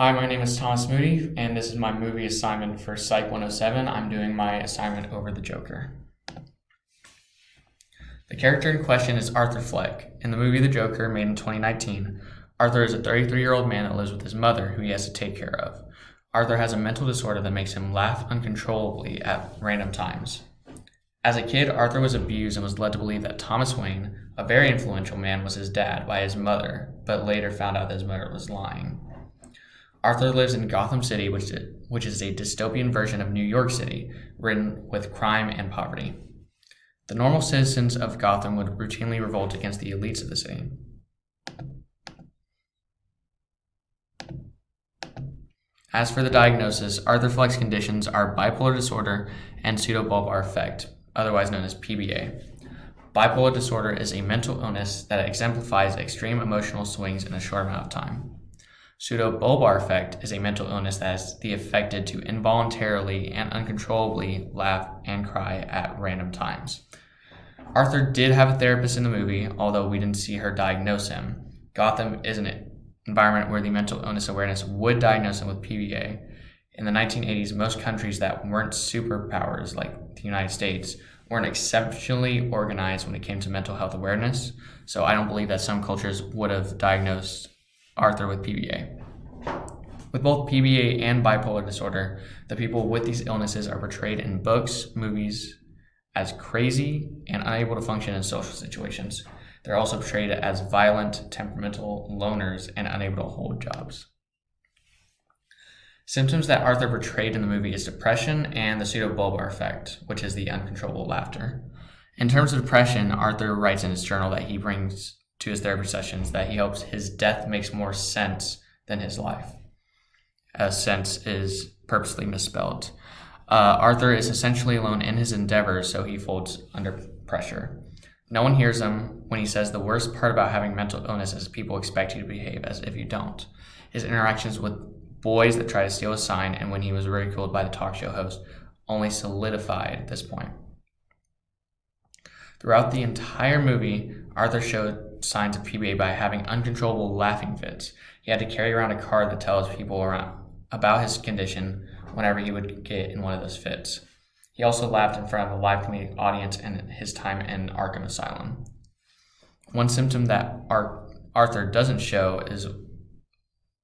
Hi, my name is Thomas Moody, and this is my movie assignment for Psych 107. I'm doing my assignment over the Joker. The character in question is Arthur Fleck. In the movie The Joker, made in 2019, Arthur is a 33-year-old man that lives with his mother, who he has to take care of. Arthur has a mental disorder that makes him laugh uncontrollably at random times. As a kid, Arthur was abused and was led to believe that Thomas Wayne, a very influential man, was his dad by his mother, but later found out that his mother was lying. Arthur lives in Gotham City, which is a dystopian version of New York City, ridden with crime and poverty. The normal citizens of Gotham would routinely revolt against the elites of the city. As for the diagnosis, Arthur Fleck's conditions are bipolar disorder and pseudobulbar affect, otherwise known as PBA. Bipolar disorder is a mental illness that exemplifies extreme emotional swings in a short amount of time. Pseudobulbar affect is a mental illness that is the affected to involuntarily and uncontrollably laugh and cry at random times. Arthur did have a therapist in the movie, although we didn't see her diagnose him. Gotham is an environment where the mental illness awareness would diagnose him with PBA. In the 1980s, most countries that weren't superpowers like the United States weren't exceptionally organized when it came to mental health awareness, so I don't believe that some cultures would have diagnosed Arthur with PBA. With both PBA and bipolar disorder, the people with these illnesses are portrayed in books, movies, as crazy and unable to function in social situations. They're also portrayed as violent, temperamental loners and unable to hold jobs. Symptoms that Arthur portrayed in the movie is depression and the pseudobulbar effect, which is the uncontrollable laughter. In terms of depression, Arthur writes in his journal that he brings to his therapy sessions that he hopes his death makes more sense than his life. Sense is purposely misspelled. Arthur is essentially alone in his endeavors, so he folds under pressure. No one hears him when he says the worst part about having mental illness is people expect you to behave as if you don't. His interactions with boys that try to steal his sign and when he was ridiculed by the talk show host only solidified this point. Throughout the entire movie, Arthur showed signs of PBA by having uncontrollable laughing fits. He had to carry around a card that tells people around about his condition whenever he would get in one of those fits. He also laughed in front of a live comedic audience in his time in Arkham Asylum. One symptom that Arthur doesn't show is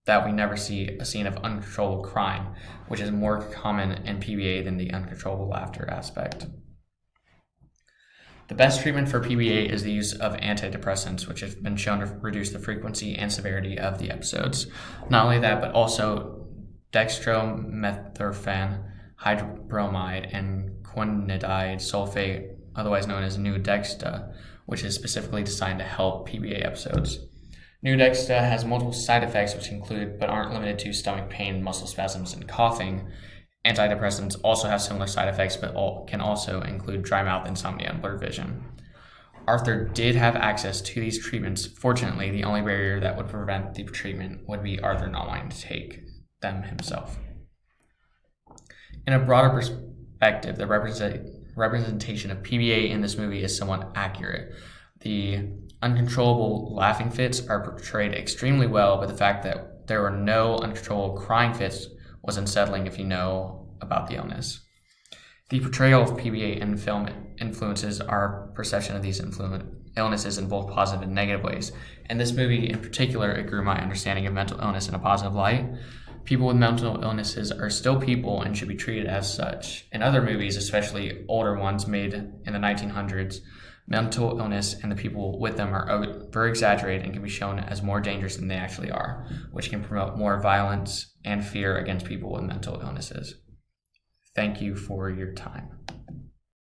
that we never see a scene of uncontrollable crying, which is more common in PBA than the uncontrollable laughter aspect. The best treatment for PBA is the use of antidepressants, which have been shown to reduce the frequency and severity of the episodes. Not only that, but also dextromethorphan, hydrobromide, and quinidine sulfate, otherwise known as Nuedexta, which is specifically designed to help PBA episodes. Nuedexta has multiple side effects which include, but aren't limited to, stomach pain, muscle spasms, and coughing. Antidepressants also have similar side effects, but can also include dry mouth, insomnia, and blurred vision. Arthur did have access to these treatments. Fortunately, the only barrier that would prevent the treatment would be Arthur not wanting to take them himself. In a broader perspective, the representation of PBA in this movie is somewhat accurate. The uncontrollable laughing fits are portrayed extremely well, but the fact that there were no uncontrollable crying fits was unsettling if you know about the illness. The portrayal of PBA in film influences our perception of these illnesses in both positive and negative ways. In this movie in particular, it grew my understanding of mental illness in a positive light. People with mental illnesses are still people and should be treated as such. In other movies, especially older ones made in the 1900s, mental illness and the people with them are over-exaggerated and can be shown as more dangerous than they actually are, which can promote more violence and fear against people with mental illnesses. Thank you for your time.